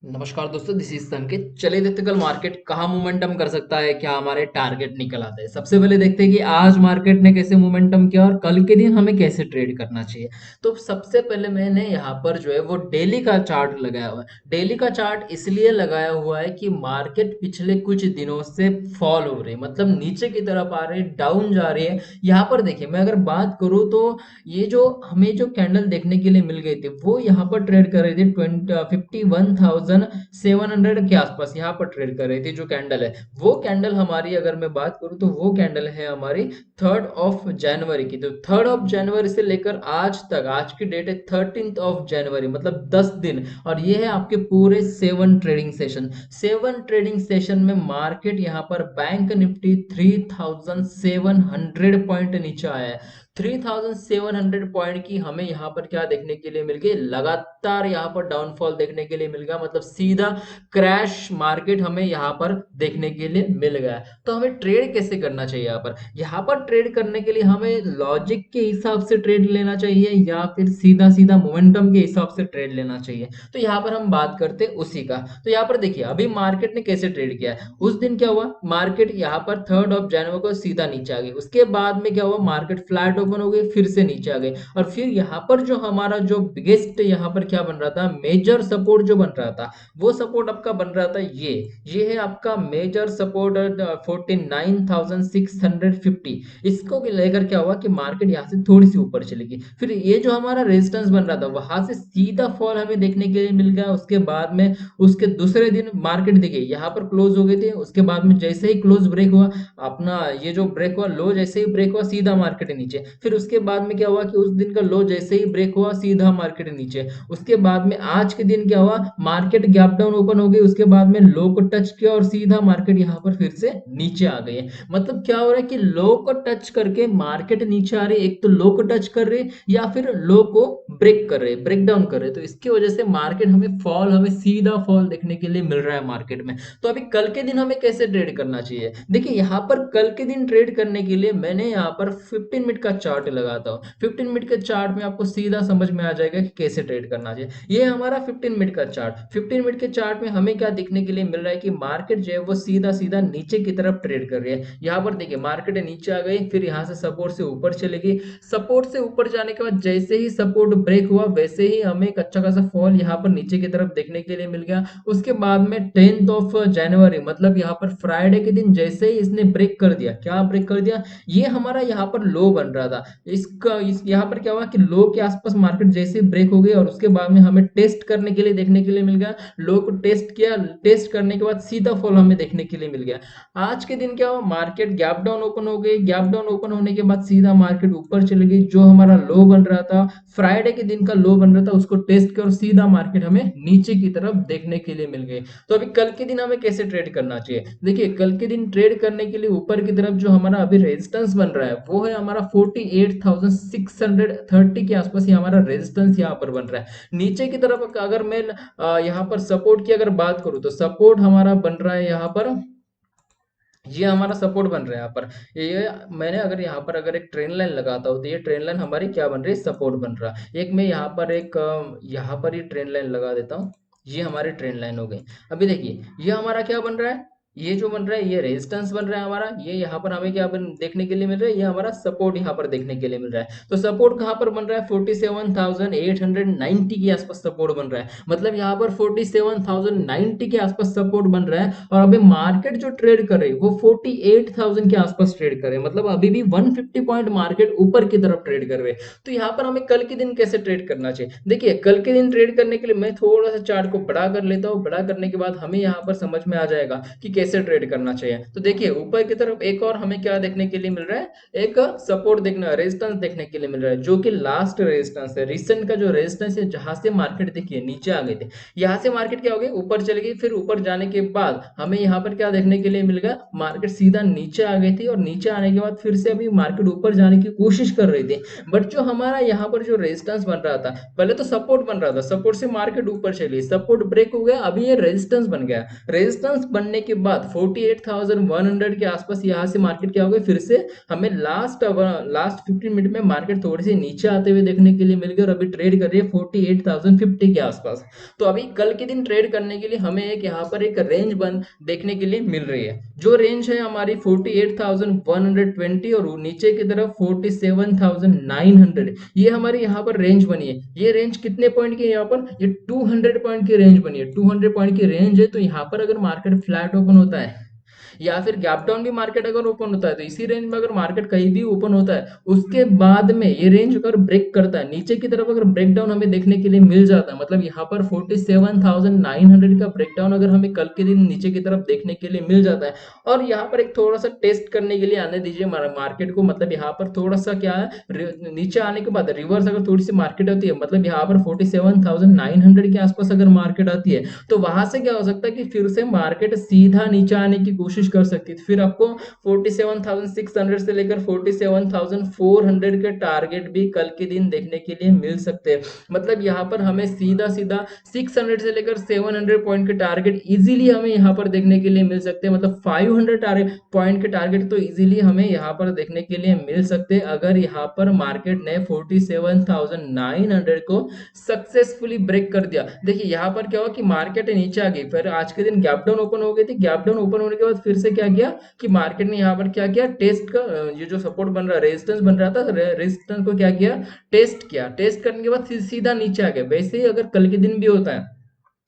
नमस्कार दोस्तों, this is संकेत। चलिए देखते हैं कल मार्केट कहाँ मोमेंटम कर सकता है, क्या हमारे टारगेट निकल आते हैं। सबसे पहले देखते हैं कि आज मार्केट ने कैसे मोमेंटम किया और कल के दिन हमें कैसे ट्रेड करना चाहिए। तो सबसे पहले मैंने यहाँ पर जो है वो डेली का चार्ट लगाया हुआ है। डेली का चार्ट इसलिए लगाया हुआ है कि मार्केट पिछले कुछ दिनों से फॉल हो रही है, मतलब नीचे की तरफ आ रही है, डाउन जा रही है। यहाँ पर देखिए, मैं अगर बात करूँ तो ये जो हमें जो कैंडल देखने के लिए मिल गई थी वो यहाँ पर ट्रेड कर रही थी 51,700 के आसपास। यहाँ पर ट्रेड कर रही थी जो कैंडल है। वो कैंडल हमारी, अगर मैं बात करूँ तो वो कैंडल है हमारी 3 जनवरी की। तो 3 जनवरी से लेकर आज तक, आज की डेट है 13 जनवरी, मतलब 10 दिन। और ये है आपके पूरे 7 ट्रेडिंग सेशन में मार्केट यहाँ पर बैंक निफ्टी 3700 पॉइंट नीचे आया है। 3700 पॉइंट की हमें यहाँ पर क्या देखने के लिए मिल गई, लगातार यहाँ पर डाउनफॉल देखने के लिए मिल गया, मतलब सीधा क्रैश मार्केट हमें यहाँ पर देखने के लिए मिल गया। तो हमें ट्रेड कैसे करना चाहिए यहाँ पर ट्रेड करने के लिए हमें लॉजिक के हिसाब से ट्रेड लेना चाहिए या फिर सीधा सीधा मोमेंटम के हिसाब से ट्रेड लेना चाहिए। तो यहाँ पर हम बात करते हैं उसी का। तो यहाँ पर देखिए अभी मार्केट ने कैसे ट्रेड किया है। उस दिन क्या हुआ, मार्केट यहाँ पर 3 जनवरी को सीधा नीचे आ गई। उसके बाद में क्या हुआ, मार्केट फ्लैट ओपन हो गई, फिर से नीचे आ गई। और फिर यहाँ पर जो हमारा जो बिगेस्ट यहाँ पर क्या बन रहा था, मेजर सपोर्ट जो बन रहा था, वो सपोर्ट आपका बन रहा था ये है आपका मेजर सपोर्ट 49,650। इसको लेकर क्या हुआ कि मार्केट यहाँ से थोड़ी सी ऊपर चलेगी। फिर ये जो हमारा रेजिस्टेंस बन रहा था वहां से सीधा फॉल हमें देखने के लिए मिल गया। उसके बाद में उसके दूसरे दिन मार्केट देखिए यहाँ पर क्लोज हो गई थी। उसके बाद में जैसे ही क्लोज ब्रेक हुआ, अपना ये जो ब्रेक हुआ, लो जैसे ही ब्रेक हुआ सीधा मार्केट नीचे। फिर उसके बाद में क्या हुआ कि उस दिन का लो जैसे ही ब्रेक हुआ सीधा मार्केट नीचे। उसके बाद में आज के दिन क्या हुआ, मार्केट गैप डाउन ओपन हो गई। उसके बाद में लो को टच किया और सीधा मार्केट यहाँ पर फिर से नीचे आ गई है। मतलब क्या हो रहा है कि लो को टच करके मार्केट नीचे आ रही है। एक तो लो को टच कर रही है या फिर लो को ब्रेक कर रहे हैं, ब्रेक डाउन कर रहे हैं। तो इसकी वजह से मार्केट हमें सीधा फॉल देखने के लिए मिल रहा है मार्केट में। तो अभी कल के दिन हमें कैसे ट्रेड करना चाहिए, देखिए यहाँ पर कल के दिन ट्रेड करने के लिए मैंने यहाँ पर 15 मिनट का चार्ट लगाता हूँ। 15 मिनट के चार्ट में आपको सीधा समझ में आ जाएगा कि कैसे ट्रेड करना चाहिए। ये हमारा 15 मिनट का चार्ट। 15 मिनट के चार्ट में हमें क्या देखने के लिए मिल रहा है कि मार्केट जो है वो सीधा सीधा नीचे की तरफ ट्रेड कर रही है। यहाँ पर देखिए मार्केट नीचे आ गई, फिर यहाँ से सपोर्ट से ऊपर चलेगी। सपोर्ट से ऊपर जाने के बाद जैसे ही सपोर्ट ब्रेक हुआ वैसे ही हमें एक अच्छा खासा फॉल यहाँ पर नीचे की तरफ देखने के लिए मिल गया। उसके बाद में 10 जनवरी, मतलब यहाँ पर फ्राइडे के दिन जैसे ही इसने ब्रेक कर दिया, क्या ब्रेक कर दिया, ये हमारा यहाँ पर लो बन रहा था। यहाँ पर क्या हुआ कि लो के आसपास मार्केट जैसे ब्रेक हो गई और उसके बाद में हमें टेस्ट करने के लिए देखने के लिए मिल गया। लो को टेस्ट किया, टेस्ट करने के बाद सीधा फॉल हमें देखने के लिए मिल गया। आज के दिन क्या हुआ, मार्केट गैप डाउन ओपन हो गई। गैप डाउन ओपन होने के बाद सीधा मार्केट ऊपर चली गई। जो हमारा लो बन रहा था, फ्राइडे के दिन का लो बन रहा था, उसको टेस्ट किया और सीधा मार्केट हमें नीचे की तरफ देखने के लिए मिल गई। तो अभी कल के दिन हमें कैसे ट्रेड करना चाहिए, देखिए कल के दिन ट्रेड करने के लिए ऊपर की तरफ जो हमारा अभी रेजिस्टेंस बन रहा है वो है हमारा 48,630 के आसपास। ये हमारा रेजिस्टेंस यहाँ पर बन रहा है। नीचे की तरफ अगर मैं यहाँ पर सपोर्ट की अगर बात करूँ तो सपोर्ट हमारा बन रहा है यहाँ पर, ये हमारा सपोर्ट बन रहा है यहाँ पर। ये मैंने अगर यहाँ पर अगर एक ट्रेन लाइन लगाता हूँ तो ये ट्रेन लाइन हमारी क्या बन रही है, सपोर्ट बन रहा है। एक मैं यहाँ पर यहाँ पर ये ट्रेन लाइन लगा देता हूँ। ये हमारी ट्रेन लाइन हो गई। अभी देखिए ये हमारा क्या बन रहा है, ये जो बन रहा है ये रेजिस्टेंस बन रहा है हमारा। ये यहाँ पर हमें क्या देखने के लिए मिल रहा है, ये हमारा सपोर्ट यहाँ पर देखने के लिए मिल रहा है। तो सपोर्ट कहाँ पर बन रहा है, 47,890 के आसपास सपोर्ट बन रहा है। मतलब यहाँ पर 47,090 के आसपास सपोर्ट बन रहा है। और अभी मार्केट जो ट्रेड कर रही है वो 48,000 के आसपास ट्रेड कर रहे हैं। मतलब अभी भी 150 पॉइंट मार्केट ऊपर की तरफ ट्रेड कर रहे हैं। तो यहाँ पर हमें कल के दिन कैसे ट्रेड करना चाहिए, देखिए कल के दिन ट्रेड करने के लिए मैं थोड़ा सा चार्ट को बड़ा कर लेता हूँ। बड़ा करने के बाद हमें यहाँ पर समझ में आ जाएगा कि कैसे ट्रेड करना चाहिए। तो देखिए ऊपर की तरफ एक और हमें क्या देखने के लिए मिल रहा है, एक सपोर्ट देखना, रेजिस्टेंस देखने के लिए मिल रहा है, जो कि लास्ट रेजिस्टेंस है, रिसेंट का जो रेजिस्टेंस है, जहां से मार्केट देखिए नीचे आ गए थे। यहाँ से मार्केट क्या हो गई, ऊपर चली गई। फिर ऊपर जाने के बाद हमें यहाँ पर क्या देखने के लिए मिल गया, मार्केट सीधा नीचे आ गई थी और नीचे आने के बाद फिर से अभी मार्केट ऊपर जाने की कोशिश कर रही थी। बट जो हमारा यहाँ पर जो रेजिस्टेंस बन रहा था, पहले तो सपोर्ट बन रहा था, सपोर्ट से मार्केट ऊपर चली, सपोर्ट ब्रेक हो गया, अभी ये रेजिस्टेंस बन गया। रेजिस्टेंस बनने के बाद 48,100 के आसपास यहाँ से मार्केट क्या हो गई, फिर से हमें लास्ट 15 मिनट में मार्केट थोड़ी सी नीचे आते हुए देखने के लिए मिल गई और अभी ट्रेड कर रही है 48,050 के आसपास। तो अभी कल के दिन ट्रेड करने के लिए हमें एक यहाँ पर एक रेंज बन देखने के लिए मिल रही है, जो रेंज है हमारी 48,120 और नीचे की तरफ 47,900, ये हमारी यहाँ पर रेंज बनी है। ये रेंज कितने पॉइंट की है, यहाँ पर ये 200 पॉइंट की रेंज बनी है। 200 पॉइंट की रेंज है, तो यहाँ पर अगर मार्केट फ्लैट ओपन होता है या फिर गैप डाउन भी मार्केट अगर ओपन होता है, तो इसी रेंज में अगर मार्केट कहीं भी ओपन होता है, उसके बाद में ये रेंज अगर ब्रेक करता है, नीचे की तरफ अगर ब्रेक डाउन हमें देखने के लिए मिल जाता है, मतलब यहाँ पर 47,900 का ब्रेक डाउन अगर हमें कल के दिन नीचे की तरफ देखने के लिए मिल जाता है, और यहाँ पर एक थोड़ा सा टेस्ट करने के लिए आने दीजिए मार्केट को, मतलब यहाँ पर थोड़ा सा क्या है, नीचे आने के बाद रिवर्स अगर थोड़ी सी मार्केट होती है, मतलब यहाँ पर 47,900 के आसपास अगर मार्केट आती है, तो वहां से क्या हो सकता है कि फिर से मार्केट सीधा नीचे आने की कोशिश कर सकती है। फिर आपको 47,600 से लेकर 47,400 के टारगेट भी कल के दिन देखने के लिए मिल सकते हैं। मतलब यहाँ पर हमें सीधा सीधा 600 से लेकर 700 पॉइंट के टारगेट इजीली हमें यहाँ पर देखने के लिए मिल सकते हैं। मतलब 500 पॉइंट के टारगेट तो इजीली हमें यहाँ पर देखने के लिए मिल सकते हैं, अगर यहाँ पर मार्केट ने 47,900 को सक्सेसफुली ब्रेक कर दिया। देखिए यहाँ पर क्या हुआ कि मार्केट नीचे आ गई, फिर आज के दिन गैप डाउन ओपन हो गई थी। गैप डाउन ओपन होने के बाद फिर से क्या किया कि मार्केट ने यहाँ पर क्या किया, टेस्ट का ये जो सपोर्ट बन रहा, रेजिस्टेंस बन रहा था, रेजिस्टेंस को क्या किया, टेस्ट किया। टेस्ट करने के बाद सीधा नीचे आ गया। वैसे ही अगर कल के दिन भी होता है,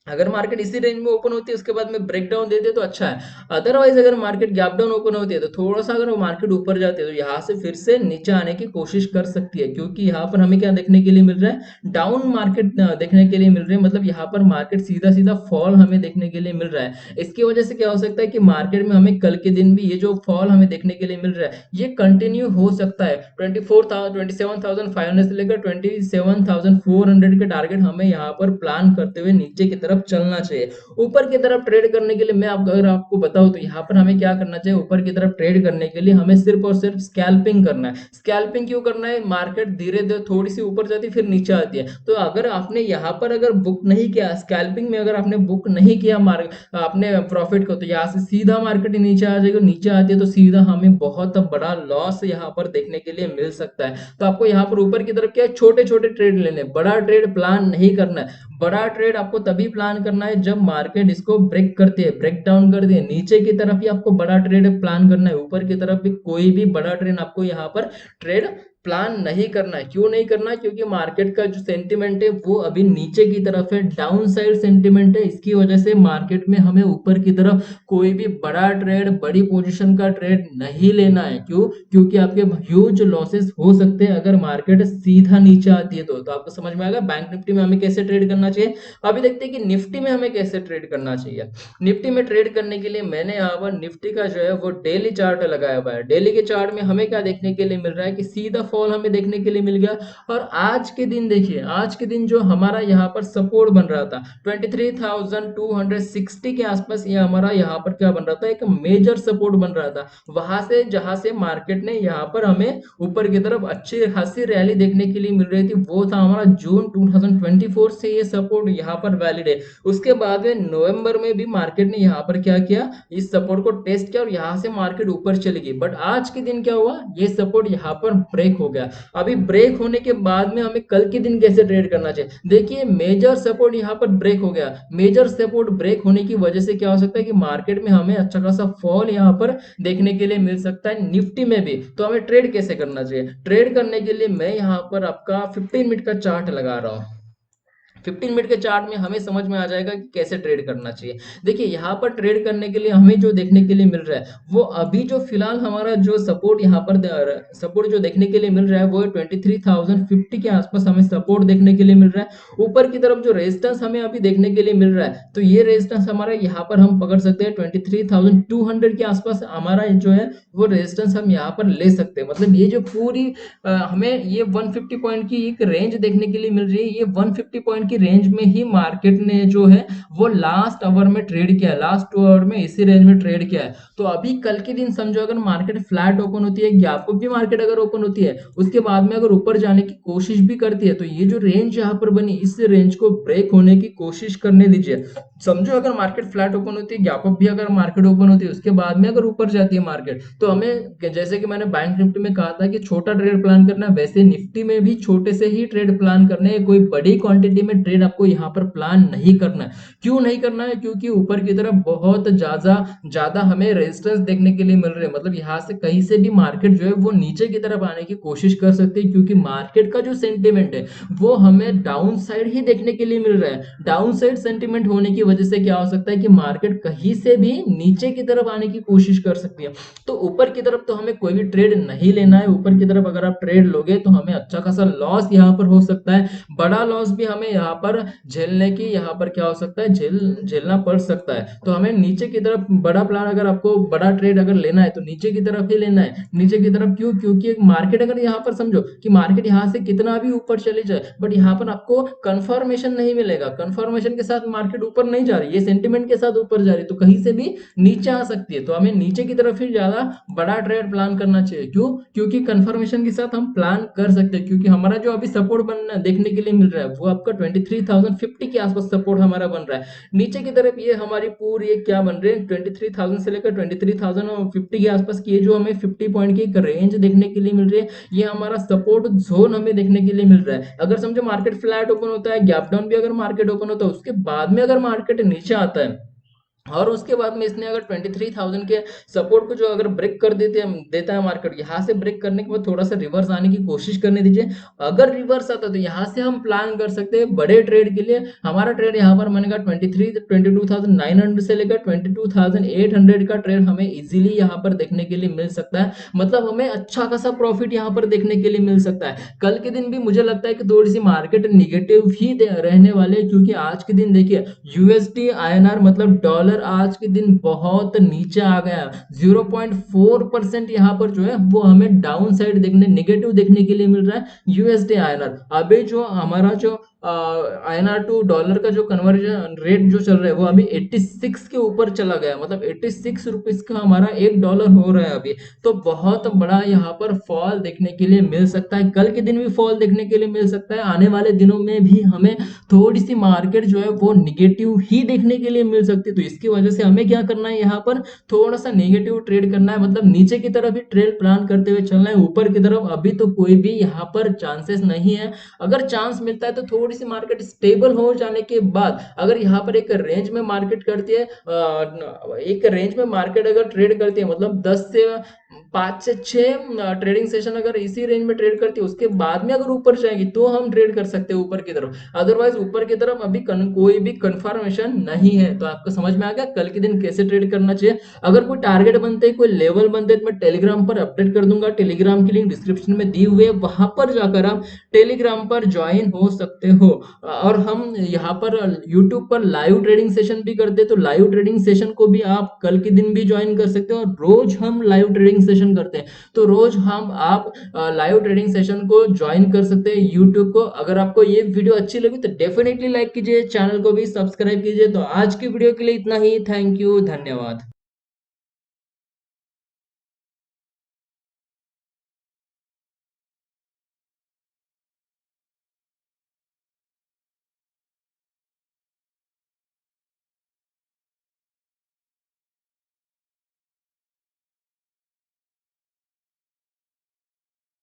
अगर मार्केट इसी रेंज में ओपन होती है उसके बाद में ब्रेक डाउन दे दे तो अच्छा है। अदरवाइज अगर मार्केट गैप डाउन ओपन होती है तो थोड़ा सा अगर मार्केट ऊपर जाती है तो यहाँ से फिर से नीचे आने की कोशिश कर सकती है, क्योंकि यहाँ पर हमें क्या देखने के लिए मिल रहा है, डाउन मार्केट देखने के लिए मिल रही है। मतलब यहाँ पर मार्केट सीधा सीधा फॉल हमें देखने के लिए मिल रहा है। इसकी वजह से क्या हो सकता है कि मार्केट में हमें कल के दिन भी ये जो फॉल हमें देखने के लिए मिल रहा है ये कंटिन्यू हो सकता है। 27,500 से लेकर 27,400 के टारगेट हमें यहाँ पर प्लान करते हुए नीचे की तरफ चलना चाहिए। ऊपर की तरफ ट्रेड करने के लिए मैं अगर आपको बताऊं तो यहाँ पर हमें क्या करना चाहिए, ऊपर की तरफ ट्रेड करने के लिए हमें सिर्फ और सिर्फ स्कैल्पिंग करना है। स्कैल्पिंग क्यों करना है, मार्केट धीरे धीरे थोड़ी सी ऊपर जाती है फिर नीचे आती है, तो अगर आपने यहाँ पर अगर बुक नहीं किया स्कैल्पिंग में, अगर आपने बुक नहीं किया अपने प्रॉफिट को, तो यहाँ से सीधा मार्केट नीचे आ जाएगा। नीचे आती है तो सीधा हमें बहुत बड़ा लॉस यहाँ पर देखने के लिए मिल सकता है। तो आपको यहाँ पर ऊपर की तरफ क्या छोटे छोटे ट्रेड लेने, बड़ा ट्रेड प्लान नहीं करना है। बड़ा ट्रेड आपको तभी प्लान करना है जब मार्केट इसको ब्रेक करती है, ब्रेक डाउन कर दे नीचे की तरफ ही आपको बड़ा ट्रेड प्लान करना है। ऊपर की तरफ भी कोई भी बड़ा ट्रेड आपको यहाँ पर ट्रेड प्लान नहीं करना है। क्यों नहीं करना है, क्योंकि मार्केट का जो सेंटिमेंट है वो अभी नीचे की तरफ है, डाउन साइड सेंटिमेंट है। इसकी वजह से मार्केट में हमें ऊपर की तरफ कोई भी बड़ा ट्रेड, बड़ी पोजीशन का ट्रेड नहीं लेना है। क्यों, क्योंकि आपके ह्यूज लॉसेस हो सकते हैं अगर मार्केट सीधा नीचे आती है। तो आपको समझ में आएगा बैंक निफ्टी में हमें कैसे ट्रेड करना चाहिए। अभी देखते हैं कि निफ्टी में हमें कैसे ट्रेड करना चाहिए। निफ्टी में ट्रेड करने के लिए मैंने यहाँ पर निफ्टी का जो है वो डेली चार्ट लगाया हुआ है। डेली के चार्ट में हमें क्या देखने के लिए मिल रहा है कि सीधा फॉल हमें देखने के लिए मिल गया। और आज के दिन देखिए, आज के दिन जो हमारा यहाँ पर सपोर्ट बन रहा था 23,260 के आसपास, ये हमारा यहाँ पर क्या बन रहा था, एक मेजर सपोर्ट बन रहा था। वहां से जहां से मार्केट ने यहाँ पर हमें ऊपर की तरफ अच्छी खासी रैली देखने के लिए मिल रही थी, वो था हमारा जून 2024 से ये सपोर्ट यहाँ पर वैलिड है। उसके बाद में नवंबर में भी मार्केट ने यहाँ पर क्या किया, इस सपोर्ट को टेस्ट किया और यहाँ से मार्केट ऊपर चली गई। बट आज के दिन क्या हुआ, ये सपोर्ट यहाँ पर ब्रेक हो गया। अभी ब्रेक होने के बाद में हमें कल के दिन कैसे ट्रेड करना चाहिए, देखिए मेजर सपोर्ट यहाँ पर ब्रेक हो गया। मेजर सपोर्ट ब्रेक होने की वजह से क्या हो सकता है कि मार्केट में हमें अच्छा खासा फॉल यहाँ पर देखने के लिए मिल सकता है, निफ्टी में भी। तो हमें ट्रेड कैसे करना चाहिए, ट्रेड करने के लिए मैं यहाँ पर आपका 15 मिनट का चार्ट लगा रहा हूँ। 15 मिनट के चार्ट में हमें समझ में आ जाएगा कि कैसे ट्रेड करना चाहिए। देखिए यहाँ पर ट्रेड करने के लिए हमें जो देखने के लिए मिल रहा है वो अभी जो फिलहाल हमारा जो सपोर्ट यहाँ पर सपोर्ट जो देखने के लिए मिल रहा है वो 23,050 के आसपास हमें सपोर्ट देखने के लिए मिल रहा है। ऊपर की तरफ जो रेजिस्टेंस हमें अभी देखने के लिए मिल रहा है, तो ये रेजिस्टेंस हमारा यहाँ पर हम पकड़ सकते हैं 23,200 के आसपास हमारा जो है वो रेजिस्टेंस हम यहाँ पर ले सकते हैं। मतलब ये जो पूरी हमें ये 150 पॉइंट की एक रेंज देखने के लिए मिल रही है। ये 150 पॉइंट की रेंज में ही मार्केट ने जो है वो लास्ट आवर में ट्रेड किया है, लास्ट 2 आवर में इसी रेंज में ट्रेड किया है। तो अभी कल के दिन समझो अगर मार्केट फ्लैट ओपन होती है, गैप अप भी मार्केट अगर ओपन होती है, उसके बाद में अगर ऊपर जाने की कोशिश भी करती है, तो ये जो रेंज यहाँ पर बनी इस रेंज को ब्रेक होने की कोशिश करने दीजिए। समझो अगर मार्केट फ्लैट ओपन होती है, गैप अप भी अगर मार्केट ओपन होती है, उसके बाद में अगर ऊपर जाती है मार्केट, तो हमें जैसे कि मैंने बैंक निफ्टी में कहा था कि छोटा ट्रेड प्लान करना है, वैसे निफ्टी में भी छोटे से ही ट्रेड प्लान करने हैं। कोई बड़ी क्वांटिटी में ट्रेड आपको यहाँ पर प्लान नहीं करना है। क्यों नहीं करना है? क्योंकि ऊपर की तरफ बहुत ज्यादा ज्यादा हमें रेजिस्टेंस देखने के लिए मिल रहे हैं। मतलब यहाँ से कहीं से भी मार्केट जो है वो नीचे की तरफ आने की कोशिश कर सकती है, क्योंकि मार्केट का जो सेंटिमेंट है वो हमें डाउन साइड ही देखने के लिए मिल रहा है। डाउन साइड सेंटिमेंट होने की वजह से क्या हो सकता है कि मार्केट कहीं से भी नीचे की तरफ आने की कोशिश कर सकती है। तो ऊपर की तरफ तो हमें कोई भी ट्रेड नहीं लेना है। ऊपर की तरफ अगर आप ट्रेड लोगे तो हमें अच्छा खासा लॉस यहाँ पर हो सकता है। बड़ा लॉस भी हमें यहाँ पर झेलने की यहाँ पर क्या हो सकता है, झेलना पड़ सकता है। तो हमें नीचे की तरफ बड़ा प्लान, अगर आपको बड़ा ट्रेड अगर लेना है तो नीचे की तरफ ही लेना है। नीचे की तरफ क्यों? क्योंकि एक मार्केट अगर यहाँ पर समझो कि मार्केट यहाँ से कितना भी ऊपर चले जाए, बट यहाँ पर आपको कंफर्मेशन नहीं मिलेगा। कंफर्मेशन के साथ मार्केट ऊपर नहीं जा रही, ये सेंटिमेंट के साथ ऊपर जा रही है, तो कहीं से भी नीचे आ सकती है। तो हमें नीचे की तरफ ही ज्यादा बड़ा ट्रेड प्लान करना चाहिए। क्यों? क्योंकि कंफर्मेशन के साथ हम प्लान कर सकते हैं। क्योंकि हमारा जो अभी सपोर्ट बनना देखने के लिए मिल रहा है वो आपका 23,050 के आसपास सपोर्ट हमारा बन रहा है। नीचे की तरफ ये हमारी पूरी ये क्या बन रही है, 23,000 से लेकर 23,050 के आसपास की, ये जो हमें 50 पॉइंट की एक रेंज देखने के लिए मिल रही है, ये हमारा सपोर्ट जोन हमें देखने के लिए मिल रहा है। अगर समझो मार्केट फ्लैट ओपन होता है, गैप डाउन भी अगर मार्केट ओपन होता है, उसके बाद में अगर मार्केट नीचे आता है और उसके बाद में इसने अगर 23,000 के सपोर्ट को जो अगर ब्रेक कर देता है मार्केट, यहाँ से ब्रेक करने के बाद थोड़ा सा रिवर्स आने की कोशिश करने दीजिए। अगर रिवर्स आता तो यहाँ से हम प्लान कर सकते हैं बड़े ट्रेड के लिए। हमारा ट्रेड यहाँ पर बनेगा 22,900 से लेकर 22,800 का ट्रेड हमें इजीली यहाँ पर देखने के लिए मिल सकता है। मतलब हमें अच्छा खासा प्रॉफिट यहाँ पर देखने के लिए मिल सकता है। कल के दिन भी मुझे लगता है कि थोड़ी सी मार्केट निगेटिव ही रहने वाले है, क्योंकि आज के दिन देखिए यूएसडी आईएनआर मतलब डॉलर आज के दिन बहुत नीचे आ गया। 0.4% यहाँ पर जो है वो हमें डाउन साइड देखने, नेगेटिव देखने के लिए मिल रहा है यूएसडी आईएनआर। अभी जो हमारा जो आईएनआर टू डॉलर का जो कन्वर्जन रेट जो चल रहा है वो अभी 86 के ऊपर चला गया। मतलब 86 रुपीज का हमारा $1 हो रहा है अभी। तो बहुत बड़ा यहाँ पर फॉल देखने के लिए मिल सकता है। कल के दिन भी फॉल देखने के लिए मिल सकता है। आने वाले दिनों में भी हमें थोड़ी सी मार्केट जो है वो निगेटिव ही देखने के लिए मिल सकती है। तो इसकी वजह से हमें क्या करना है, यहाँ पर थोड़ा सा नेगेटिव ट्रेड करना है। मतलब नीचे की तरफ ही ट्रेड प्लान करते हुए चलना है। ऊपर की तरफ अभी तो कोई भी यहाँ पर चांसेस नहीं है। अगर चांस मिलता है तो थोड़ी सी मार्केट स्टेबल हो जाने के बाद अगर यहाँ पर एक रेंज में मार्केट करती है, एक रेंज में मार्केट अगर ट्रेड करती है, मतलब 10 से 5 से 6 ट्रेडिंग सेशन अगर इसी रेंज में ट्रेड करती है, उसके बाद में अगर ऊपर जाएगी तो हम ट्रेड कर सकते हैं ऊपर की तरफ। अदरवाइज ऊपर की तरफ अभी कोई भी कंफर्मेशन नहीं है। तो आपको समझ में आ गया कल के दिन कैसे ट्रेड करना चाहिए। अगर कोई टारगेट बनते हैं, कोई लेवल बनते हैं, तो मैं टेलीग्राम पर अपडेट कर दूंगा। टेलीग्राम की लिंक डिस्क्रिप्शन में दी हुई है, वहां पर जाकर आप टेलीग्राम पर ज्वाइन हो सकते हो। और हम यहाँ पर यूट्यूब पर लाइव ट्रेडिंग सेशन भी करते हैं, तो लाइव ट्रेडिंग सेशन को भी आप कल के दिन भी ज्वाइन कर सकते हो। और रोज हम लाइव ट्रेडिंग सेशन करते हैं, तो रोज हम आप लाइव ट्रेडिंग सेशन को ज्वाइन कर सकते हैं यूट्यूब को। अगर आपको ये वीडियो अच्छी लगी तो डेफिनेटली लाइक कीजिए, चैनल को भी सब्सक्राइब कीजिए। तो आज की वीडियो के लिए इतना ही। थैंक यू, धन्यवाद।